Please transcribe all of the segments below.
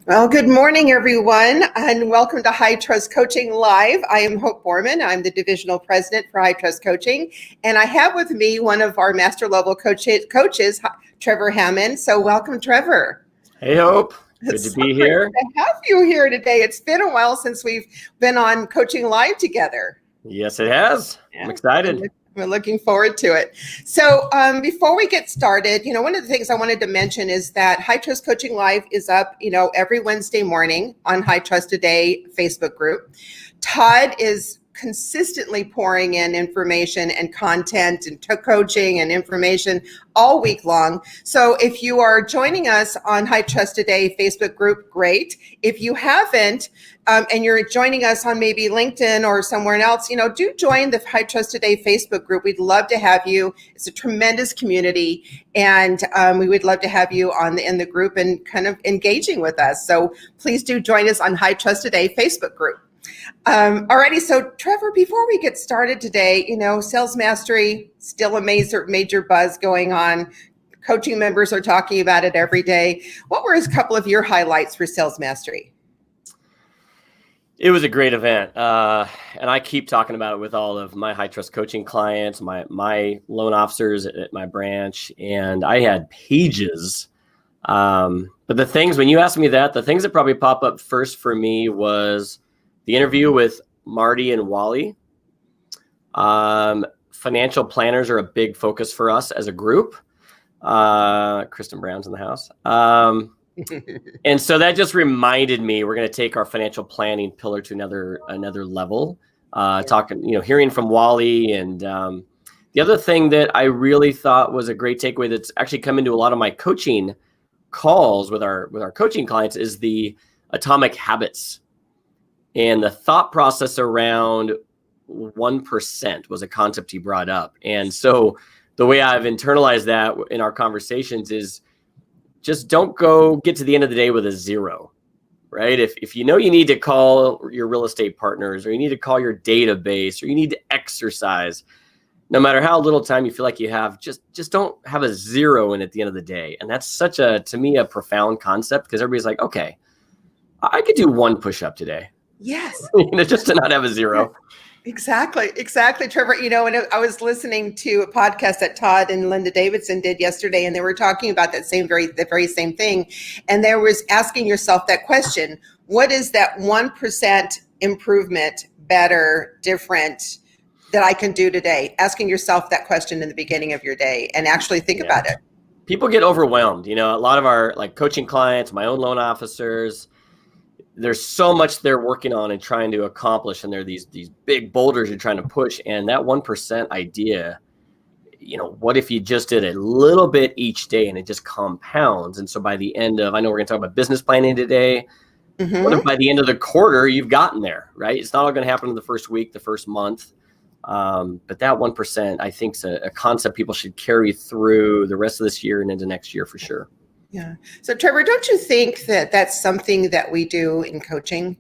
Well, good morning, everyone, and welcome to High Trust Coaching Live. I am Hope Bourman. I'm the Divisional President for High Trust Coaching, and I have with me one of our master level coaches, Trevor Hammond. So welcome, Trevor. Hey, Hope. Good to be here. To have you here today. It's been a while since we've been on Coaching Live together. Yes, it has. Yeah. I'm excited. We're looking forward to it. So before we get started, one of the things I wanted to mention is that High Trust Coaching Live is up, every Wednesday morning on High Trust Today Facebook group. Todd is consistently pouring in information and content and coaching and information all week long. So if you are joining us on High Trust Today Facebook group, great. If you haven't, and you're joining us on maybe LinkedIn or somewhere else, do join the High Trust Today Facebook group. We'd love to have you. It's a tremendous community, and we would love to have you in the group and kind of engaging with us. So please do join us on High Trust Today Facebook group. Alrighty, so Trevor, before we get started today, Sales Mastery, still a major buzz going on. Coaching members are talking about it every day. What were a couple of your highlights for Sales Mastery? It was a great event, and I keep talking about it with all of my high trust coaching clients, my loan officers at my branch, and I had pages. But the things, when you ask me that, the things that probably pop up first for me was the interview with Marty and Wally. Financial planners are a big focus for us as a group. Kristen Brown's in the house. And so that just reminded me we're going to take our financial planning pillar to another level. Hearing from Wally, and the other thing that I really thought was a great takeaway that's actually come into a lot of my coaching calls with our coaching clients is the atomic habits. And the thought process around 1% was a concept he brought up. And so the way I've internalized that in our conversations is just don't get to the end of the day with a zero, right? If you need to call your real estate partners, or you need to call your database, or you need to exercise, no matter how little time you feel like you have, just don't have a zero in at the end of the day. And that's to me, a profound concept, because everybody's like, okay, I could do one push-up today. Yes. Just to not have a zero. Exactly, Trevor. And I was listening to a podcast that Todd and Linda Davidson did yesterday, and they were talking about the very same thing. And they was asking yourself that question: what is that 1% improvement, better, different, that I can do today? Asking yourself that question in the beginning of your day, and actually think about it. People get overwhelmed. A lot of our coaching clients, my own loan officers, there's so much they're working on and trying to accomplish, and there are these big boulders you're trying to push. And that 1% idea, what if you just did a little bit each day and it just compounds? And so by the end of, I know we're going to talk about business planning today. Mm-hmm. What if by the end of the quarter you've gotten there, right? It's not all going to happen in the first week, the first month. But that 1%, I think, is a concept people should carry through the rest of this year and into next year for sure. Yeah. So Trevor, don't you think that that's something that we do in coaching?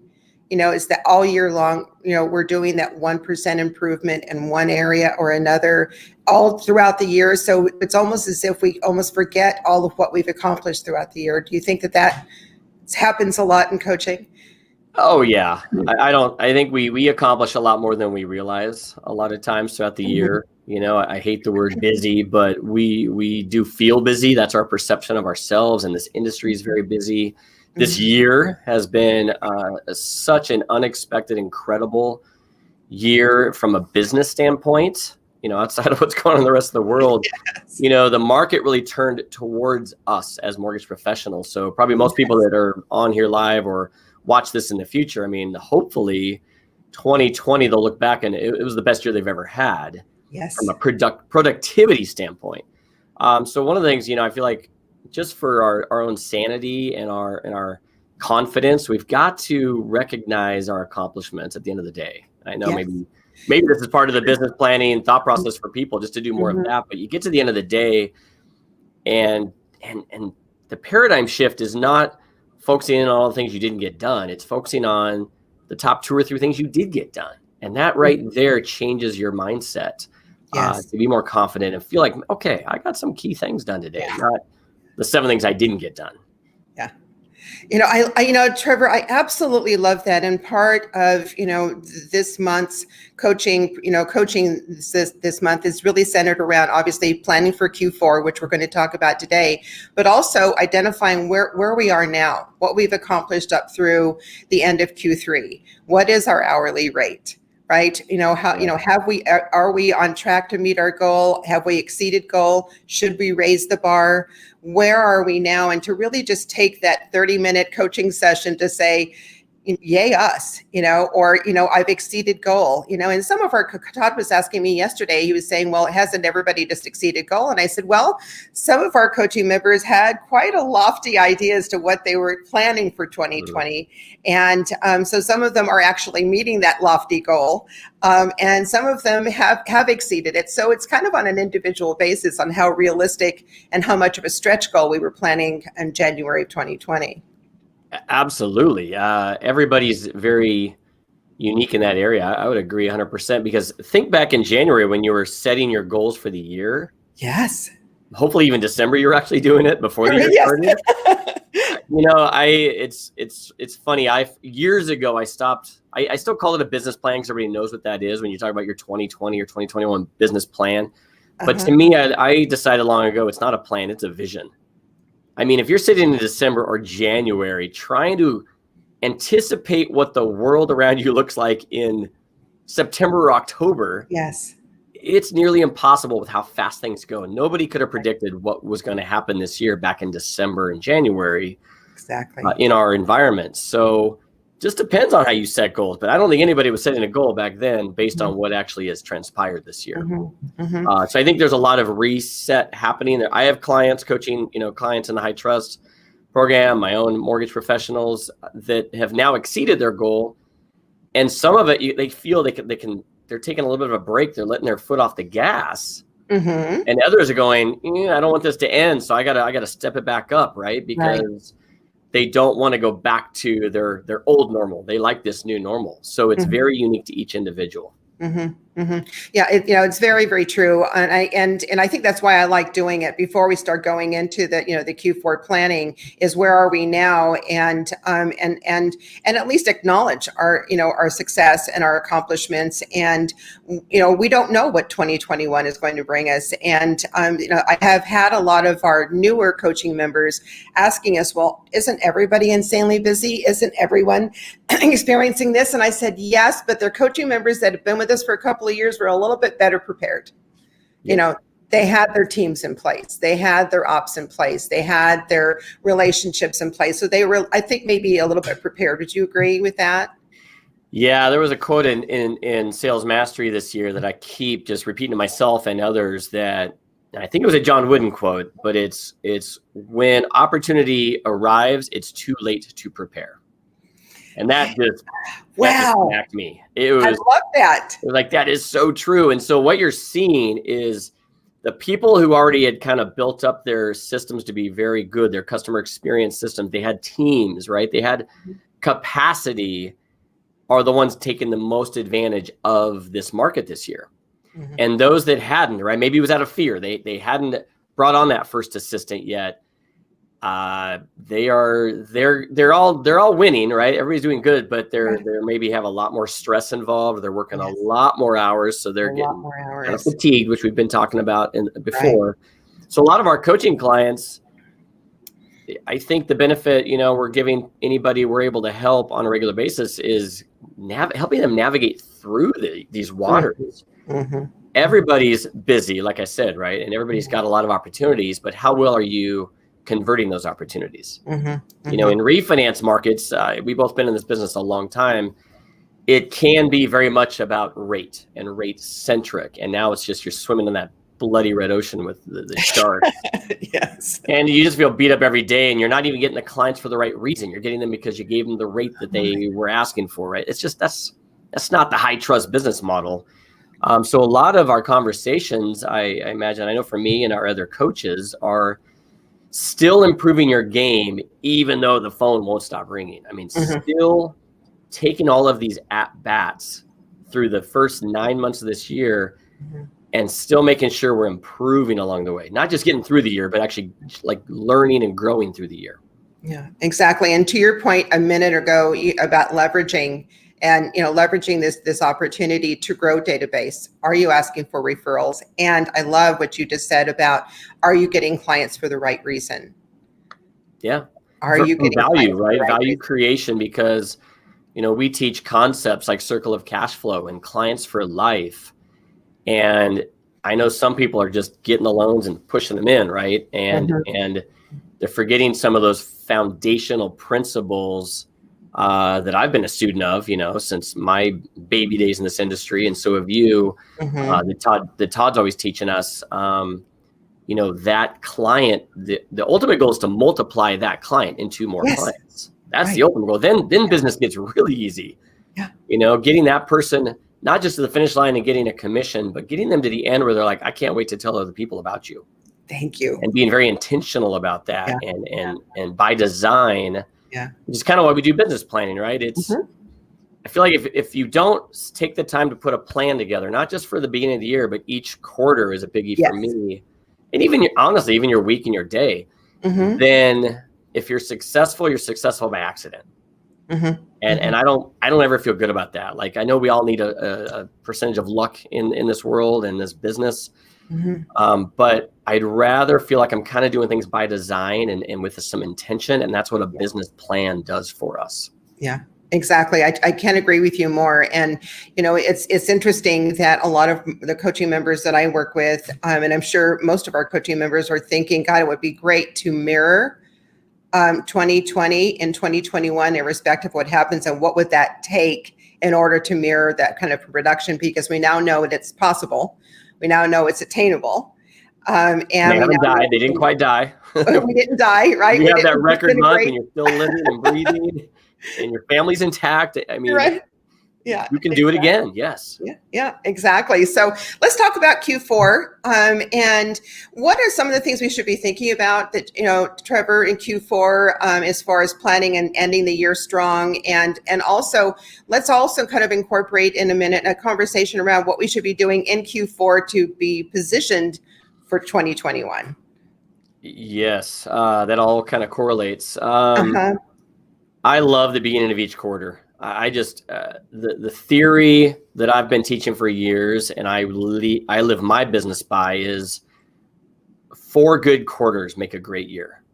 Is that all year long, we're doing that 1% improvement in one area or another all throughout the year. So it's almost as if we almost forget all of what we've accomplished throughout the year. Do you think that happens a lot in coaching? Oh yeah. I think we accomplish a lot more than we realize a lot of times throughout the year. I hate the word busy, but we do feel busy. That's our perception of ourselves, and this industry is very busy. This year has been such an unexpected, incredible year from a business standpoint, outside of what's going on in the rest of the world. Yes. The market really turned towards us as mortgage professionals. So probably most people that are on here live or watch this in the future, hopefully 2020, they'll look back and it was the best year they've ever had. Yes. From a productivity standpoint. So one of the things, I feel like just for our own sanity and our confidence, we've got to recognize our accomplishments at the end of the day. I know maybe this is part of the business planning thought process for people, just to do more of that. But you get to the end of the day, and the paradigm shift is not focusing on all the things you didn't get done. It's focusing on the top 2 or 3 things you did get done. And that right there changes your mindset to be more confident and feel like, okay, I got some key things done today, not the 7 things I didn't get done. Yeah. Trevor, I absolutely love that. And part of, this month's coaching, this month is really centered around obviously planning for Q4, which we're going to talk about today, but also identifying where we are now, what we've accomplished up through the end of Q3. What is our hourly rate? Right? Are we on track to meet our goal? Have we exceeded goal? Should we raise the bar? Where are we now? And to really just take that 30-minute coaching session to say, yay us, or, I've exceeded goal, and some of our, Todd was asking me yesterday, he was saying, well, hasn't everybody just exceeded goal? And I said, well, some of our coaching members had quite a lofty idea as to what they were planning for 2020. And so some of them are actually meeting that lofty goal. And some of them have exceeded it. So it's kind of on an individual basis on how realistic and how much of a stretch goal we were planning in January of 2020. Absolutely. Everybody's very unique in that area. I would agree 100%, because think back in January when you were setting your goals for the year. Yes. Hopefully even December, you were actually doing it before the year started. It's funny. Years ago, I stopped. I still call it a business plan because everybody knows what that is when you talk about your 2020 or 2021 business plan. But to me, I decided long ago, it's not a plan, it's a vision. I mean, if you're sitting in December or January trying to anticipate what the world around you looks like in September or October, yes, it's nearly impossible with how fast things go. And nobody could have predicted what was going to happen this year back in December and January. Exactly. In our environment. So just depends on how you set goals. But I don't think anybody was setting a goal back then based on what actually has transpired this year. So I think there's a lot of reset happening there. I have clients coaching, clients in the high trust program, my own mortgage professionals that have now exceeded their goal. And some of it, they feel they're taking a little bit of a break. They're letting their foot off the gas. And others are going, I don't want this to end. So I gotta step it back up, right? Because they don't want to go back to their old normal. They like this new normal. So it's very unique to each individual. Yeah, it's very, very true, and I think that's why I like doing it before we start going into the the Q4 planning. Is where are we now, and at least acknowledge our success and our accomplishments, and we don't know what 2021 is going to bring us, and I have had a lot of our newer coaching members asking us, well, isn't everybody insanely busy? Isn't everyone experiencing this? And I said yes, but they're coaching members that have been with us for a couple of years were a little bit better prepared. They had their teams in place, they had their ops in place, they had their relationships in place, so they were, I think, maybe a little bit prepared. Would you agree with that? Yeah, there was a quote in Sales Mastery this year that I keep just repeating to myself and others, that I think it was a John Wooden quote, but it's when opportunity arrives, it's too late to prepare. And that just smacked me. I love that. It was like, that is so true. And so what you're seeing is the people who already had kind of built up their systems to be very good, their customer experience systems, they had teams, right? They had capacity, are the ones taking the most advantage of this market this year. And those that hadn't, right? Maybe it was out of fear. They hadn't brought on that first assistant yet. They're all winning, right? Everybody's doing good, but they're maybe have a lot more stress involved. They're working a lot more hours, so they're getting kind of fatigued, which we've been talking about before. So a lot of our coaching clients, I think the benefit, we're giving anybody we're able to help on a regular basis is helping them navigate through these waters. Everybody's busy, like I said, right? And everybody's got a lot of opportunities, but how well are you converting those opportunities? In refinance markets, we've both been in this business a long time. It can be very much about rate and rate centric. And now it's just, you're swimming in that bloody red ocean with the sharks. Yes. And you just feel beat up every day, and you're not even getting the clients for the right reason. You're getting them because you gave them the rate that they were asking for, right? It's just, that's not the high trust business model. So a lot of our conversations, I imagine, I know for me and our other coaches, are still improving your game, even though the phone won't stop ringing. I mean, still taking all of these at-bats through the first 9 months of this year and still making sure we're improving along the way. Not just getting through the year, but actually like learning and growing through the year. Yeah, exactly. And to your point a minute ago about leveraging and leveraging this opportunity to grow database. Are you asking for referrals? And I love what you just said about, are you getting clients for the right reason? Yeah. Are you From getting value, clients for the right? right Value reason? creation, because we teach concepts like circle of cash flow and clients for life. And I know some people are just getting the loans and pushing them in, right? And they're forgetting some of those foundational principles that I've been a student of, since my baby days in this industry, and so have you. That Todd's always teaching us. That client. The ultimate goal is to multiply that client into more clients. That's the ultimate goal. Then business gets really easy. Yeah. Getting that person not just to the finish line and getting a commission, but getting them to the end where they're like, I can't wait to tell other people about you. Thank you. And being very intentional about that. And by design, Yeah. which is kind of why we do business planning, right? It's I feel like if you don't take the time to put a plan together, not just for the beginning of the year, but each quarter is a biggie for me. And even honestly, even your week and your day, then if you're successful by accident. And I don't ever feel good about that. Like, I know we all need a percentage of luck in this world and this business. But I'd rather feel like I'm kind of doing things by design and with some intention. And that's what a business plan does for us. Yeah, exactly. I can't agree with you more. And, it's interesting that a lot of the coaching members that I work with, and I'm sure most of our coaching members are thinking, God, it would be great to mirror 2020 and 2021, irrespective of what happens, and what would that take in order to mirror that kind of production, because we now know that it's possible. We now know it's attainable. And they haven't died. They didn't quite die. We didn't die, right? You have that record month and you're still living and breathing and your family's intact. I mean, right. Yeah, you can do it again. Yes. Yeah, exactly. So let's talk about Q4. And what are some of the things we should be thinking about that, Trevor, in Q4, as far as planning and ending the year strong? And also, let's also kind of incorporate in a minute a conversation around what we should be doing in Q4 to be positioned for 2021. Yes, that all kind of correlates. I love the beginning of each quarter. I just the theory that I've been teaching for years, and I live my business by, is 4 good quarters make a great year.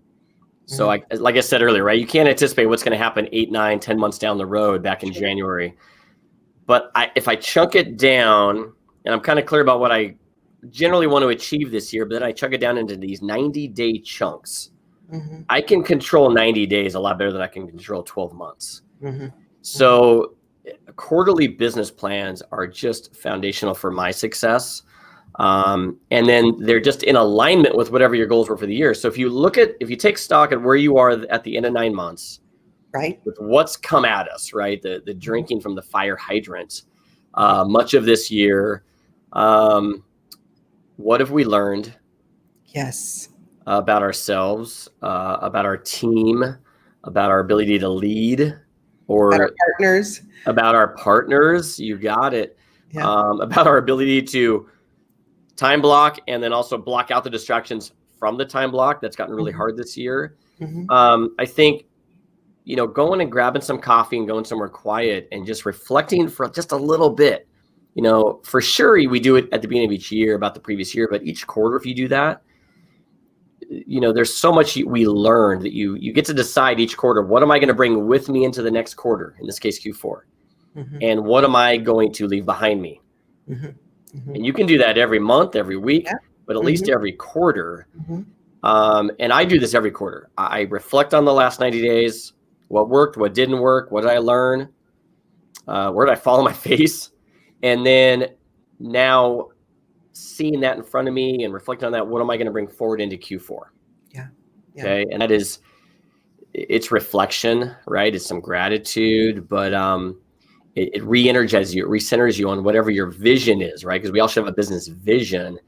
So like I said earlier, right? You can't anticipate what's going to happen 8, 9, 10 months down the road back in January. But if I chunk it down, and I'm kind of clear about what I generally want to achieve this year, but then I chunk it down into these 90-day chunks. I can control 90 days a lot better than I can control 12 months. So quarterly business plans are just foundational for my success. And then they're just in alignment with whatever your goals were for the year. So if you take stock at where you are at the end of 9 months, right, with what's come at us, right? The drinking from the fire hydrant, much of this year, what have we learned? Yes. About ourselves, about our team, about our ability to lead, or about our partners. You got it. Yeah. About our ability to time block and then also block out the distractions from the time block. That's gotten really hard this year. I think, going and grabbing some coffee and going somewhere quiet and just reflecting for just a little bit. For sure, we do it at the beginning of each year about the previous year, but each quarter, if you do that, there's so much we learned that you get to decide each quarter, what am I going to bring with me into the next quarter, in this case Q4, and what am I going to leave behind me? And you can do that every month, every week, but at least every quarter. And I do this every quarter. I reflect on the last 90 days, what worked, what didn't work, what did I learn, where did I fall on my face, and then now, seeing that in front of me and reflecting on that, what am I going to bring forward into Q4? Yeah. Okay. And it's reflection, right? It's some gratitude, but it re-energizes you, it recenters you on whatever your vision is, right? Because we all should have a business vision.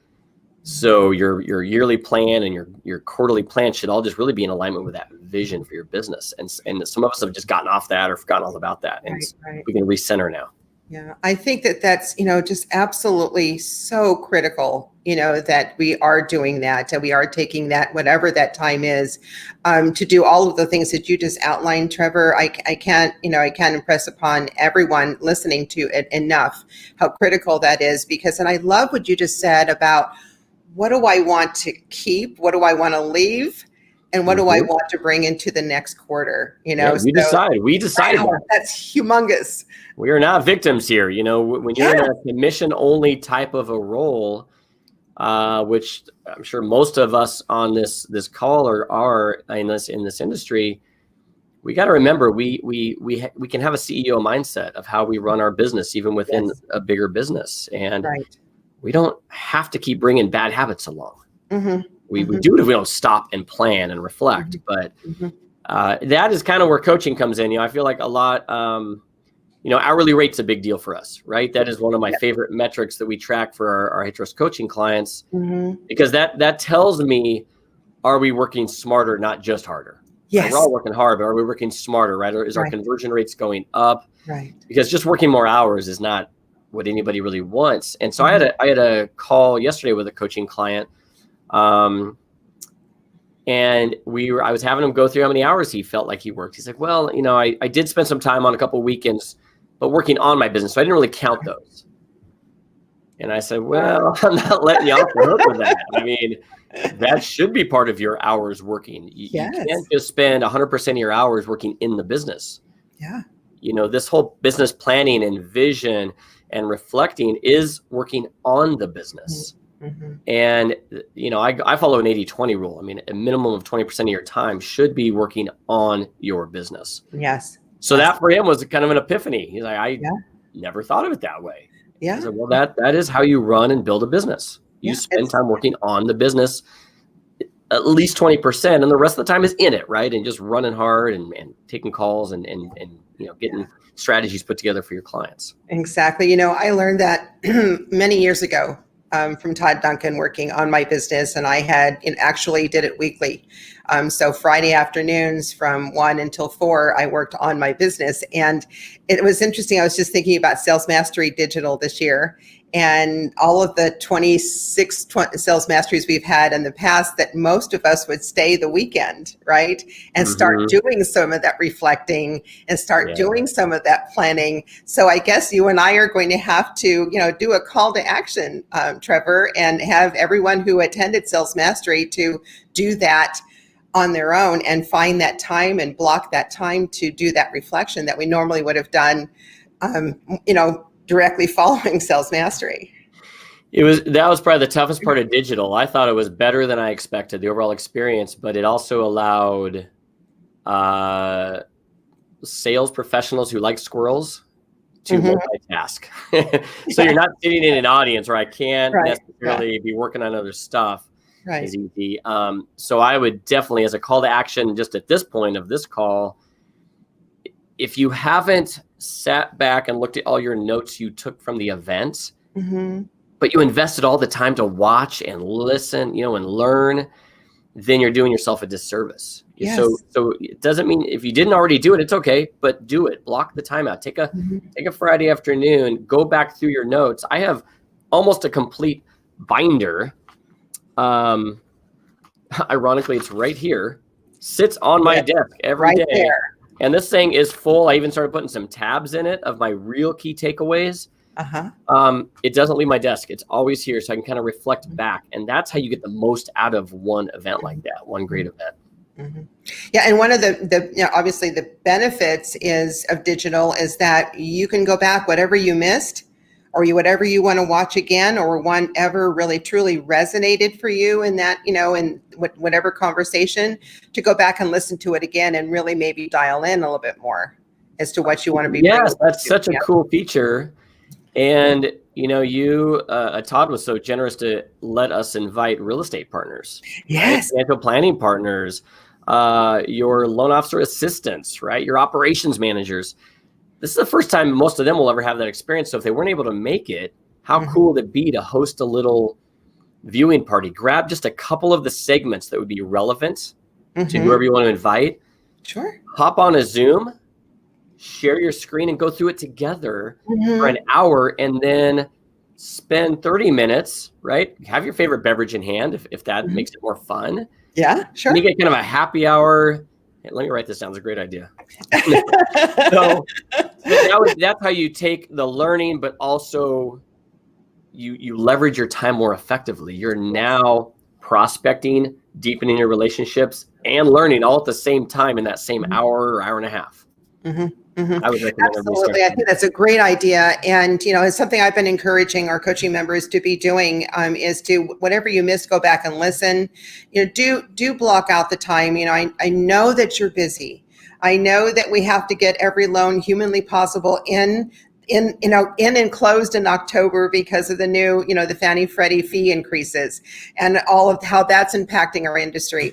So your yearly plan and your quarterly plan should all just really be in alignment with that vision for your business. And some of us have just gotten off that or forgotten all about that. And we can recenter now. Yeah, I think that that's, just absolutely so critical, that we are doing that, and we are taking that, whatever that time is, to do all of the things that you just outlined, Trevor. I can't, I can't impress upon everyone listening to it enough how critical that is, because, and I love what you just said about what do I want to keep? What do I want to leave? And what do I want to bring into the next quarter? Yeah, you decide. We decided wow, that's humongous. We are not victims here. When you're in a commission-only type of a role, which I'm sure most of us on this call are in this industry, we got to remember we can have a CEO mindset of how we run our business, even within a bigger business, and we don't have to keep bringing bad habits along. We do it if we don't stop and plan and reflect. But that is kind of where coaching comes in. I feel like a lot. Hourly rate's a big deal for us, right? That is one of my favorite metrics that we track for our HRS coaching clients, because that tells me, are we working smarter, not just harder? Yes. We're all working hard, but are we working smarter, right? Or is our conversion rates going up? Right. Because just working more hours is not what anybody really wants. And so I had a call yesterday with a coaching client, and I was having him go through how many hours he felt like he worked. He's like, well, I did spend some time on a couple of weekends, but working on my business, so I didn't really count those. And I said, well, I'm not letting you off the hook with that. I mean, that should be part of your hours working. You can't just spend 100% of your hours working in the business. Yeah. This whole business planning and vision and reflecting is working on the business. And, I follow an 80-20 rule. I mean, a minimum of 20% of your time should be working on your business. Yes. So that for him was kind of an epiphany. He's like, I never thought of it that way. Yeah. I said, well, that is how you run and build a business. You spend time working on the business, at least 20%, and the rest of the time is in it, right? And just running hard and taking calls and getting strategies put together for your clients. Exactly. I learned that many years ago from Todd Duncan working on my business, and I had actually did it weekly. So Friday afternoons from 1 until 4, I worked on my business. And it was interesting. I was just thinking about Sales Mastery Digital this year, and all of the 26 Sales Masteries we've had in the past, that most of us would stay the weekend, right? And start doing some of that reflecting and start doing some of that planning. So I guess you and I are going to have to, do a call to action, Trevor, and have everyone who attended Sales Mastery to do that on their own and find that time and block that time to do that reflection that we normally would have done, directly following Sales Mastery. That was probably the toughest part of digital. I thought it was better than I expected, the overall experience, but it also allowed sales professionals who like squirrels to multitask. So you're not sitting in an audience where I can't necessarily be working on other stuff. Right. Is easy. So I would definitely, as a call to action, just at this point of this call, if you haven't sat back and looked at all your notes you took from the event, but you invested all the time to watch and listen, and learn, then you're doing yourself a disservice. Yes. So it doesn't mean if you didn't already do it, it's okay, but do it. Block the time out. Take a Friday afternoon, go back through your notes. I have almost a complete binder. Ironically, it's right here, sits on my desk every day. There. And this thing is full. I even started putting some tabs in it of my real key takeaways. It doesn't leave my desk. It's always here, so I can kind of reflect back. And that's how you get the most out of one event like that, one great event. Yeah, and one of the obviously the benefits of digital is that you can go back, whatever you missed, or whatever you want to watch again, or whatever really truly resonated for you in that, in whatever conversation, to go back and listen to it again and really maybe dial in a little bit more as to what you want to be. Yes, that's such a cool feature. And, Todd was so generous to let us invite real estate partners, yes, financial planning partners, your loan officer assistants, right? Your operations managers. This is the first time most of them will ever have that experience. So if they weren't able to make it, how cool would it be to host a little viewing party? Grab just a couple of the segments that would be relevant to whoever you want to invite. Sure. Hop on a Zoom share your screen and go through it together for an hour, and then spend 30 minutes, right? Have your favorite beverage in hand if that makes it more fun. Yeah, sure. And you get kind of a happy hour. Hey, let me write this down. It's a great idea. So that's how you take the learning, but also you leverage your time more effectively. You're now prospecting, deepening your relationships, and learning all at the same time in that same hour or hour and a half. I would recommend absolutely. I think that's a great idea, and it's something I've been encouraging our coaching members to be doing. Is to whatever you missed, go back and listen. Do block out the time. I know that you're busy. I know that we have to get every loan humanly possible in and closed in October because of the new, the Fannie Freddie fee increases and all of how that's impacting our industry.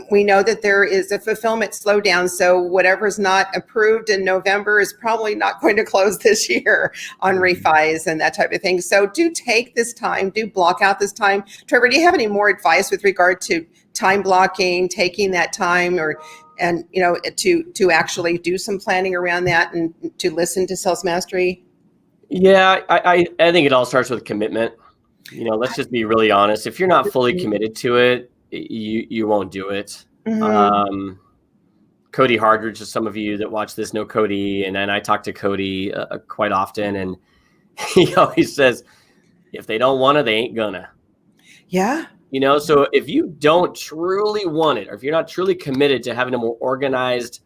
We know that there is a fulfillment slowdown. So whatever's not approved in November is probably not going to close this year on refis and that type of thing. So do take this time, do block out this time. Trevor, do you have any more advice with regard to time blocking, taking that time to actually do some planning around that and to listen to Sales Mastery? Yeah, I think it all starts with commitment. Let's just be really honest. If you're not fully committed to it, you won't do it. Cody Hardridge, some of you that watch this know Cody, and then I talk to Cody quite often, and he always says, if they don't want to, they ain't gonna. Yeah. So if you don't truly want it, or if you're not truly committed to having a more organized,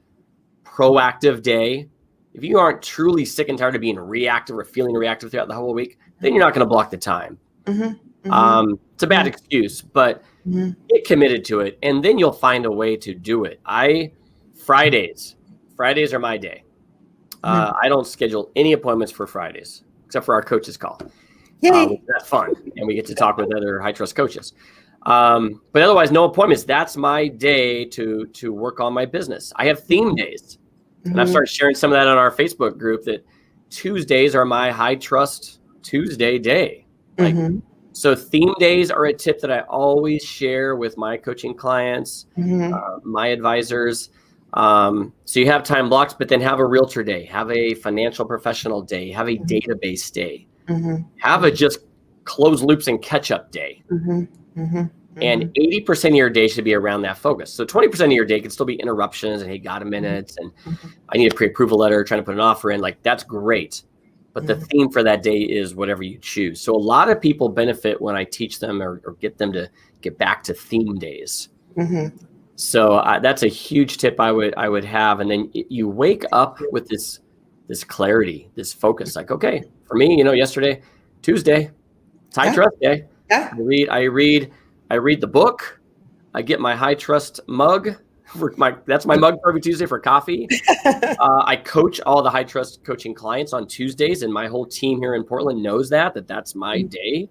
proactive day, if you aren't truly sick and tired of being reactive or feeling reactive throughout the whole week, then you're not going to block the time. It's a bad excuse, but get committed to it, and then you'll find a way to do it. Fridays are my day. I don't schedule any appointments for Fridays, except for our coaches call. That's fun, and we get to talk with other high trust coaches. But otherwise, no appointments. That's my day to work on my business. I have theme days, and I've started sharing some of that on our Facebook group. That Tuesdays are my high trust Tuesday day. So theme days are a tip that I always share with my coaching clients, my advisors. So you have time blocks, but then have a realtor day, have a financial professional day, have a database day. Have a just close loops and catch up day. And 80% of your day should be around that focus. So 20% of your day can still be interruptions and, hey, got a minute, and I need a pre-approval letter, trying to put an offer in. Like, that's great. But the theme for that day is whatever you choose. So a lot of people benefit when I teach them or get them to get back to theme days. So that's a huge tip I would have. And then you wake up with this clarity, this focus. Like, okay, for me, yesterday, Tuesday, it's high trust day. I read the book. I get my high trust mug. That's my mug for every Tuesday for coffee. I coach all the high trust coaching clients on Tuesdays, and my whole team here in Portland knows that's my day.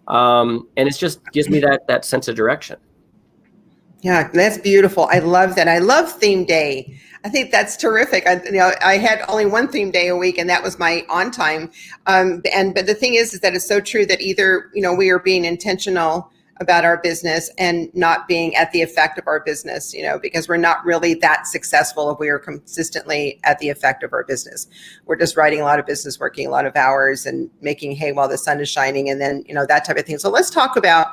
And it just gives me that sense of direction. Yeah, that's beautiful. I love that. I love theme day. I think that's terrific. I had only one theme day a week, and that was my on time. But the thing is that it's so true that either we are being intentional about our business and not being at the effect of our business, because we're not really that successful if we are consistently at the effect of our business. We're just writing a lot of business, working a lot of hours, and making hay while the sun is shining, and then that type of thing. So let's talk about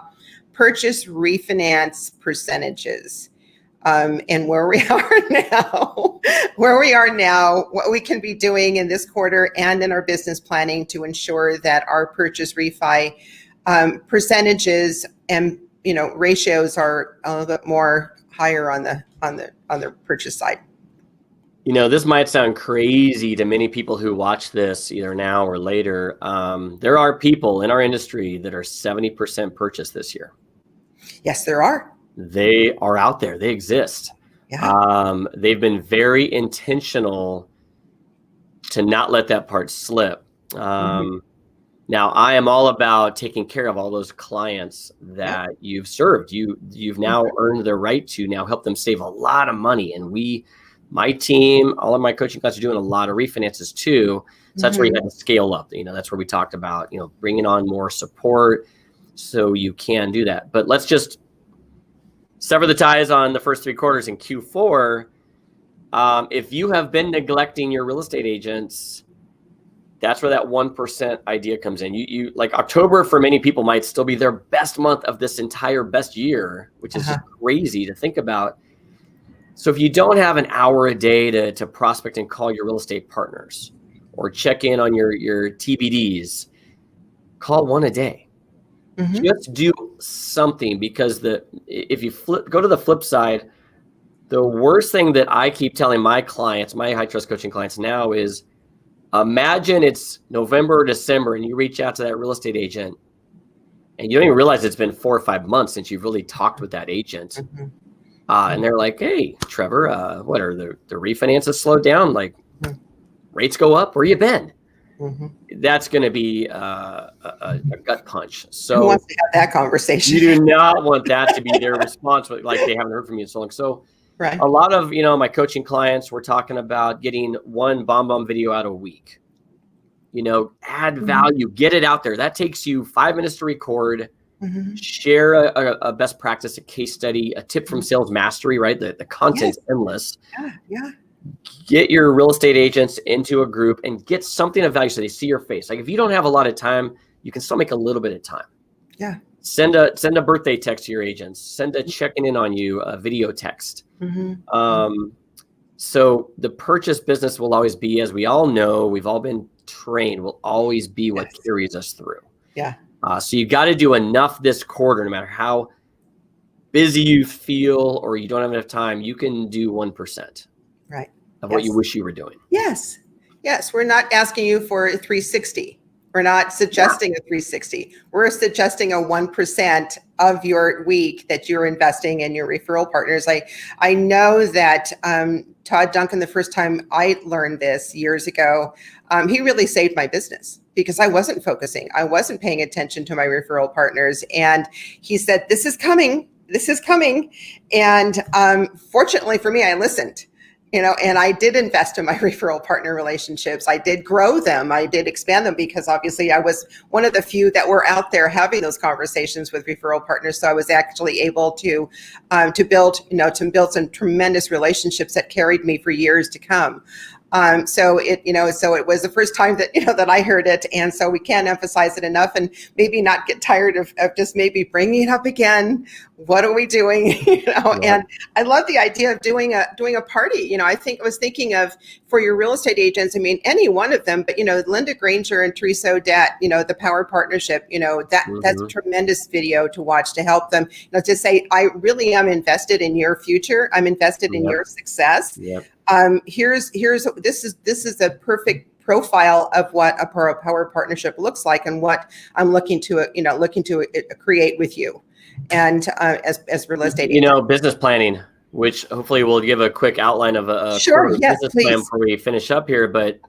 purchase refinance percentages. And where we are now, what we can be doing in this quarter and in our business planning to ensure that our purchase refi percentages and ratios are a little bit more higher on the purchase side. This might sound crazy to many people who watch this either now or later. There are people in our industry that are 70% purchase this year. Yes, there are. They are out there. They exist. Yeah. They've been very intentional to not let that part slip. Now, I am all about taking care of all those clients that you've served. You've now earned the right to now help them save a lot of money. And my team, all of my coaching clients are doing a lot of refinances too. So that's where you have to scale up. That's where we talked about, bringing on more support so you can do that. But let's just sever the ties on the first three quarters in Q4. If you have been neglecting your real estate agents, that's where that 1% idea comes in. You like October for many people might still be their best month of this entire best year, which is just crazy to think about. So if you don't have an hour a day to prospect and call your real estate partners or check in on your TBDs, call one a day. Just do something, because if you go to the flip side, the worst thing that I keep telling my clients, my high trust coaching clients now, is imagine it's November or December and you reach out to that real estate agent and you don't even realize it's been 4 or 5 months since you've really talked with that agent. And they're like, hey, Trevor, what are the refinances slowed down? Like rates go up? Where you been? That's going to be a gut punch. So who wants to have that conversation? You do not want that to be their response, like they haven't heard from you in so long. So right. A lot of, my coaching clients, we're talking about getting one bomb video out a week. Add value, get it out there. That takes you 5 minutes to record. Share a best practice, a case study, a tip from Sales Mastery, right? The content's endless. Yeah. Get your real estate agents into a group and get something of value so they see your face. Like if you don't have a lot of time, you can still make a little bit of time. Yeah. Send a birthday text to your agents. Send a checking in on you, a video text. So the purchase business will always be, as we all know, we've all been trained, will always be what carries us through. Yeah. So you got to do enough this quarter, no matter how busy you feel or you don't have enough time, you can do 1%. Right. Of what you wish you were doing. Yes. We're not asking you for a 360. We're not suggesting a 360. We're suggesting a 1% of your week that you're investing in your referral partners. I know that Todd Duncan, the first time I learned this years ago, he really saved my business because I wasn't focusing. I wasn't paying attention to my referral partners. And he said, this is coming. And fortunately for me, I listened. And I did invest in my referral partner relationships. I did grow them. I did expand them because obviously I was one of the few that were out there having those conversations with referral partners. So I was actually able to build some tremendous relationships that carried me for years to come. So it was the first time that, that I heard it. And so we can't emphasize it enough and maybe not get tired of just maybe bringing it up again. What are we doing? And I love the idea of doing a party. I was thinking of for your real estate agents, any one of them, but, Linda Granger and Teresa Odette, the Power Partnership, that's a tremendous video to watch to help them, to say, I really am invested in your future. I'm invested in your success. This is a perfect profile of what a power partnership looks like and what I'm looking to create with you. And as real estate agent. Business planning, which hopefully we'll give a quick outline of a business plan before we finish up here. But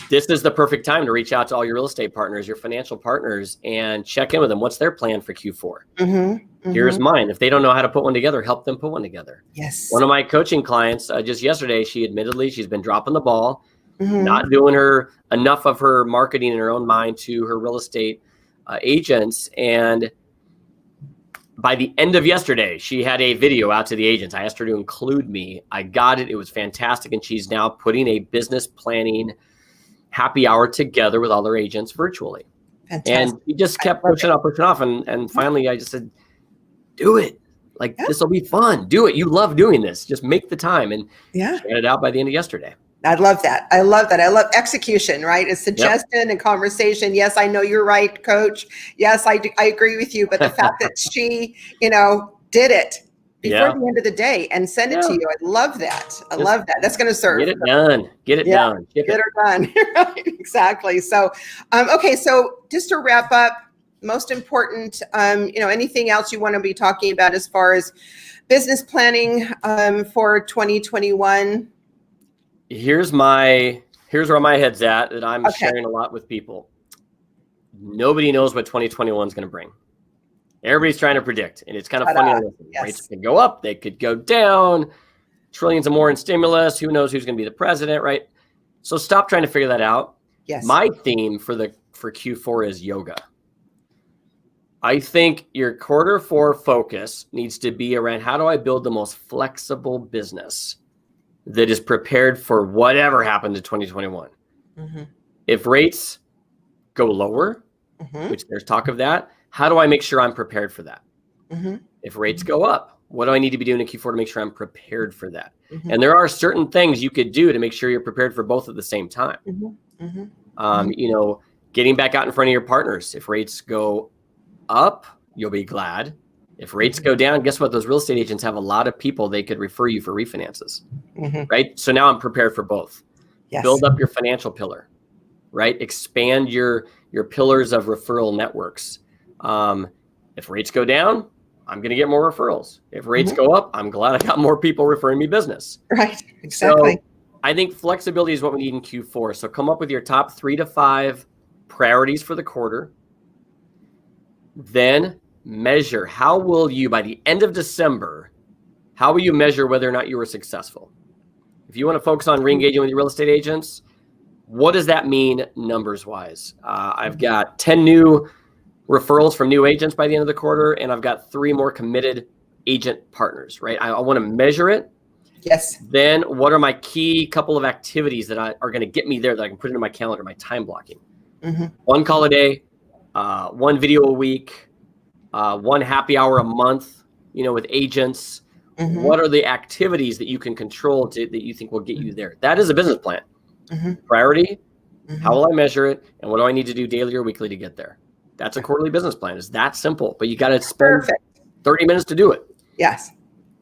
this is the perfect time to reach out to all your real estate partners, your financial partners, and check in with them. What's their plan for Q4? Here's mine. If they don't know how to put one together, help them put one together. Yes. One of my coaching clients just yesterday, she's been dropping the ball, not doing enough of her marketing in her own mind to her real estate agents. And by the end of yesterday, she had a video out to the agents. I asked her to include me. I got it. It was fantastic. And she's now putting a business planning happy hour together with all her agents virtually. Fantastic. And she just kept pushing off. And finally, I just said, do it. This will be fun. Do it. You love doing this. Just make the time. And she had it out by the end of yesterday. I love that. I love execution, right? It's suggestion and conversation. Yes, I know you're right, Coach. Yes, I agree with you. But the fact that she, did it before the end of the day and send it to you. I love that. Love that. That's going to serve. Get it done. Get it done. Get it done. Right, exactly. So, okay. So just to wrap up, most important, anything else you want to be talking about as far as business planning for 2021? Here's where my head's at, that I'm sharing a lot with people. Nobody knows what 2021 is going to bring. Everybody's trying to predict, and it's kind of funny. Rates could go up, they could go down, trillions of more in stimulus. Who knows who's going to be the president, right? So stop trying to figure that out. Yes. My theme for Q4 is yoga. I think your Q4 focus needs to be around how do I build the most flexible business that is prepared for whatever happened in 2021. Mm-hmm. If rates go lower, Mm-hmm. which there's talk of that, how do I make sure I'm prepared for that? Mm-hmm. If rates go up, what do I need to be doing in Q4 to make sure I'm prepared for that? Mm-hmm. And there are certain things you could do to make sure you're prepared for both at the same time. Mm-hmm. Mm-hmm. You know, getting back out in front of your partners. If rates go up, you'll be glad. If rates go down, guess what? Those real estate agents have a lot of people they could refer you for refinances, Mm-hmm. right? So now I'm prepared for both. Yes. Build up your financial pillar, right? Expand your pillars of referral networks. If rates go down, I'm going to get more referrals. If rates go up, I'm glad I got more people referring me business. Right. Exactly. So I think flexibility is what we need in Q4. So come up with your top 3 to 5 priorities for the quarter. Then measure how will you, by the end of December, how will you measure whether or not you were successful? If you want to focus on re-engaging with your real estate agents, what does that mean numbers wise? I've got 10 new referrals from new agents by the end of the quarter, and I've got 3 more committed agent partners, right? I want to measure it. Yes. Then what are my key couple of activities that are going to get me there that I can put into my calendar, my time blocking? Mm-hmm. 1 call a day, 1 video a week, 1 happy hour a month, with agents. Mm-hmm. What are the activities that you can control that you think will get you there? That is a business plan. Mm-hmm. Priority, Mm-hmm. how will I measure it? And what do I need to do daily or weekly to get there? That's a quarterly business plan. It's that simple, but you got to spend 30 minutes to do it. Yes.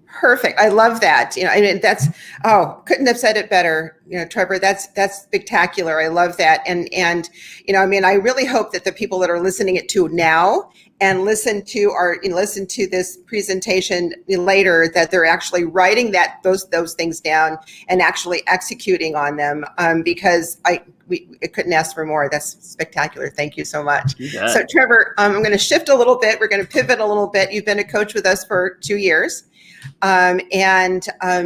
Perfect. I love that. Couldn't have said it better. Trevor, that's spectacular. I love that. And I really hope that the people that are listening it to now and listen to this presentation later, that they're actually writing those things down and actually executing on them. Because I couldn't ask for more. That's spectacular. Thank you so much. So Trevor, I'm going to shift a little bit. We're going to pivot a little bit. You've been a coach with us for 2 years.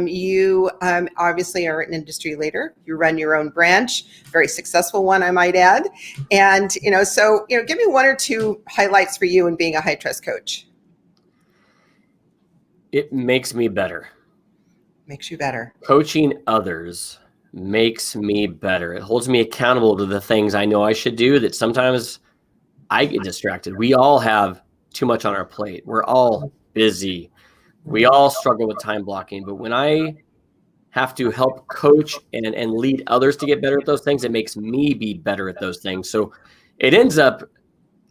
You obviously are an industry leader. You run your own branch, very successful one, I might add. And, give me 1 or 2 highlights for you in being a high trust coach. It makes me better. Makes you better. Coaching others makes me better. It holds me accountable to the things I know I should do that sometimes I get distracted. We all have too much on our plate. We're all busy. We all struggle with time blocking, but when I have to help coach and lead others to get better at those things, it makes me be better at those things. So it ends up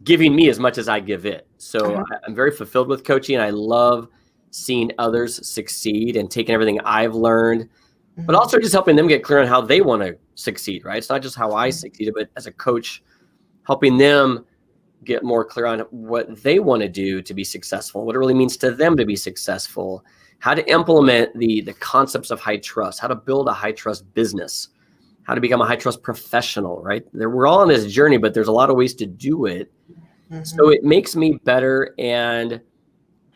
giving me as much as I give it. So I'm very fulfilled with coaching. I love seeing others succeed and taking everything I've learned, but also just helping them get clear on how they want to succeed, right? It's not just how I succeeded, but as a coach, helping them get more clear on what they want to do to be successful, what it really means to them to be successful, how to implement the concepts of high trust, how to build a high trust business, how to become a high trust professional, right? We're all on this journey, but there's a lot of ways to do it. So it makes me better, and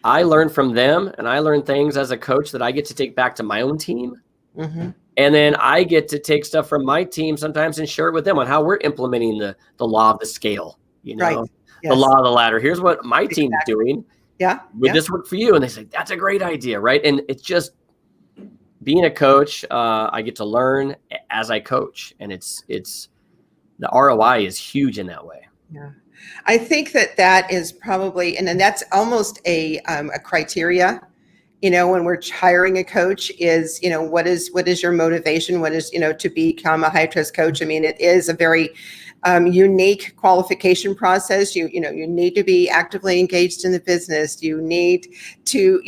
I learn from them, and I learn things as a coach that I get to take back to my own team. And then I get to take stuff from my team sometimes and share it with them on how we're implementing the law of the scale, Right. Yes. The law of the ladder. Here's what my team's doing. Yeah. Would this work for you? And they say, that's a great idea, right? And it's just being a coach, I get to learn as I coach. And it's the ROI is huge in that way. Yeah. I think that is probably, and then that's almost a criteria, when we're hiring a coach is, what is your motivation? What is, to become a high trust coach? I mean, it is a very unique qualification process. You need to be actively engaged in the business. You need to,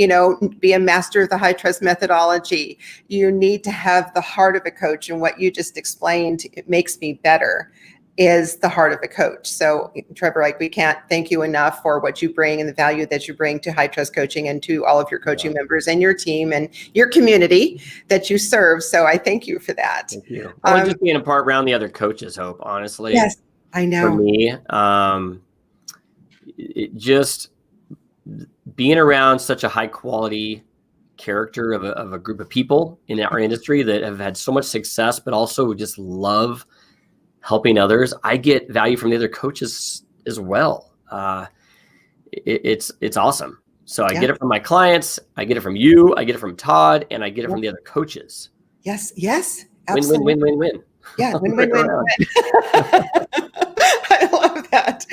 be a master of the high trust methodology. You need to have the heart of a coach. And what you just explained, it makes me better, is the heart of a coach. So Trevor, we can't thank you enough for what you bring and the value that you bring to high trust coaching and to all of your coaching members and your team and your community that you serve. So I thank you for that. Thank you. I just being a part around the other coaches, Hope, honestly. Yes, I know. For me, it just being around such a high quality character of a group of people in our industry that have had so much success, but also just love helping others. I get value from the other coaches as well. It's awesome. So I get it from my clients, I get it from you, I get it from Todd, and I get it from the other coaches. Yes. Yes. Win, win, Absolutely. win, win, win. Yeah. Win, win, Stick win, around. win. I love that.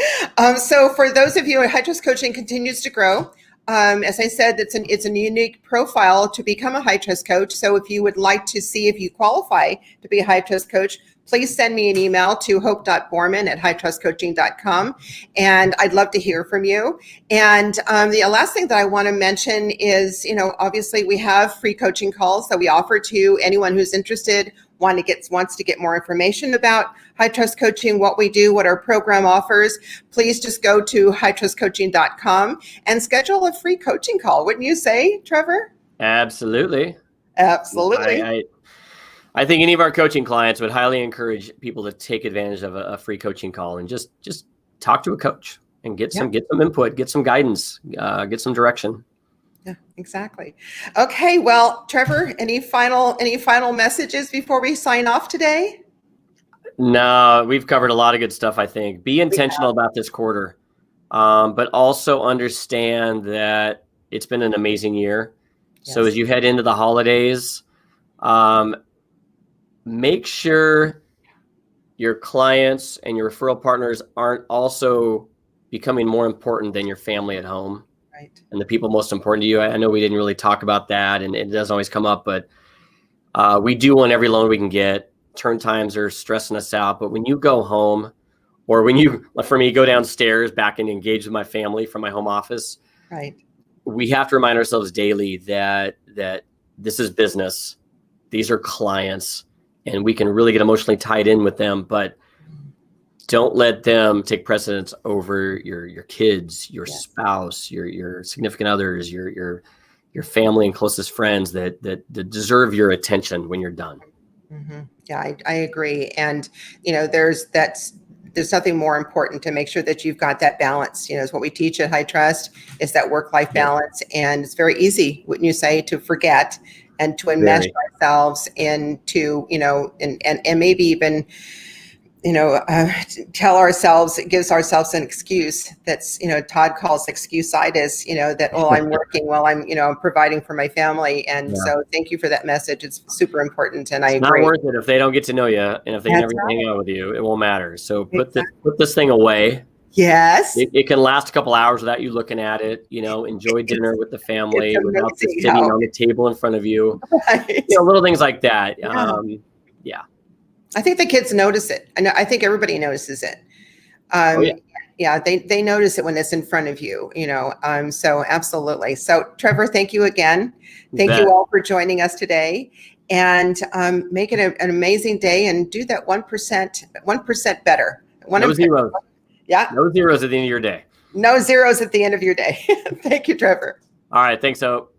So for those of you, High Trust Coaching continues to grow. As I said, it's a unique profile to become a high trust coach. So if you would like to see if you qualify to be a high trust coach, please send me an email to hope.bourman@hightrustcoaching.com. And I'd love to hear from you. And the last thing that I want to mention is, obviously we have free coaching calls that we offer to anyone who's interested, wants to get more information about high trust coaching, what we do, what our program offers. Please just go to hightrustcoaching.com and schedule a free coaching call. Wouldn't you say, Trevor? Absolutely. Absolutely. I think any of our coaching clients would highly encourage people to take advantage of a free coaching call and just talk to a coach and get some input, get some guidance, get some direction. Yeah, exactly. Okay, well, Trevor, any final messages before we sign off today? No, we've covered a lot of good stuff, I think. Be intentional about this quarter, but also understand that it's been an amazing year. Yes. So as you head into the holidays, make sure your clients and your referral partners aren't also becoming more important than your family at home. Right. And the people most important to you. I know we didn't really talk about that, and it doesn't always come up, but we do want every loan we can get. Turn times are stressing us out, but when you go home, or when for me, go downstairs back and engage with my family from my home office, right? We have to remind ourselves daily that this is business. These are clients, and we can really get emotionally tied in with them, but don't let them take precedence over your kids, your spouse, your significant others, your family and closest friends that deserve your attention when you're done. Mm-hmm. Yeah, I agree. And, there's nothing more important to make sure that you've got that balance. Is what we teach at High Trust is that work-life balance. And it's very easy, wouldn't you say, to forget and to enmesh ourselves into, and maybe even, tell ourselves, it gives ourselves an excuse that's, Todd calls excuse-itis, that, I'm working while I'm providing for my family. And so thank you for that message. It's super important. And I agree. It's not worth it if they don't get to know you, and if they never hang out with you, it won't matter. So put this thing away. Yes. It can last a couple hours without you looking at it, enjoy dinner with the family without it sitting on the table in front of you. Right. Little things like that. Yeah. I think the kids notice it. I think everybody notices it. They notice it when it's in front of you, so absolutely. So Trevor, thank you again. Thank you all for joining us today, and make it an amazing day, and do that 1% better. No zeros. Yeah. No zeros at the end of your day. No zeros at the end of your day. Thank you, Trevor. All right. Thanks, Hope.